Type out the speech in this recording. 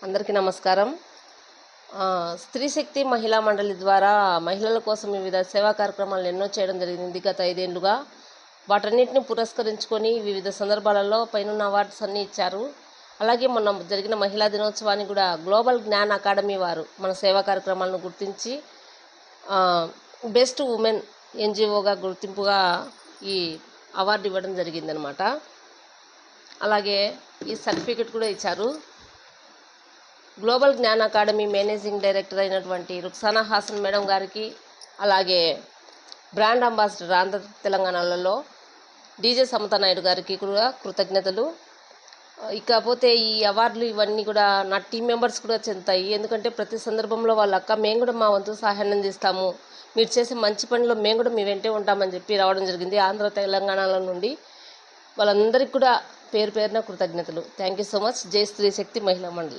అందరికీ నమస్కారం. స్త్రీ శక్తి మహిళా మండలి ద్వారా మహిళల కోసం వివిధ సేవా కార్యక్రమాలు ఎన్నో చేయడం జరిగింది గత 5 ఏళ్లుగా. వాటన్నిటిని పురస్కరించుకొని వివిధ సందర్భాలలో పైనున్న అవార్డ్స్ అన్నీ ఇచ్చారు. అలాగే మొన్న జరిగిన మహిళా దినోత్సవానికి కూడా గ్లోబల్ జ్ఞాన్ అకాడమీ వారు మన సేవా కార్యక్రమాలను గుర్తించి బెస్ట్ ఉమెన్ ఎన్జిఓగా గుర్తింపుగా ఈ అవార్డు ఇవ్వడం జరిగిందనమాట. అలాగే ఈ సర్టిఫికెట్ కూడా ఇచ్చారు. Global Gyan academy managing director అయినటువంటి రుక్సానా హాసన్ మేడం గారికి, అలాగే బ్రాండ్ అంబాసిడర్ ఆంధ్ర తెలంగాణలలో డీజే సమతా నాయుడు గారికి కూడా కృతజ్ఞతలు. ఇకపోతే ఈ అవార్డులు ఇవన్నీ కూడా నా టీం మెంబర్స్ కూడా చెందుతాయి. ఎందుకంటే ప్రతి సందర్భంలో వాళ్ళ అక్క మేము కూడా మా వంతు సహాయం అందిస్తాము, మీరు చేసే మంచి పనిలో మేము కూడా మీ వెంటే ఉంటామని చెప్పి రావడం జరిగింది ఆంధ్ర తెలంగాణల నుండి. వాళ్ళందరికీ కూడా పేరు పేరున కృతజ్ఞతలు. Thank you so much. జై స్త్రీ శక్తి మహిళా మండలి.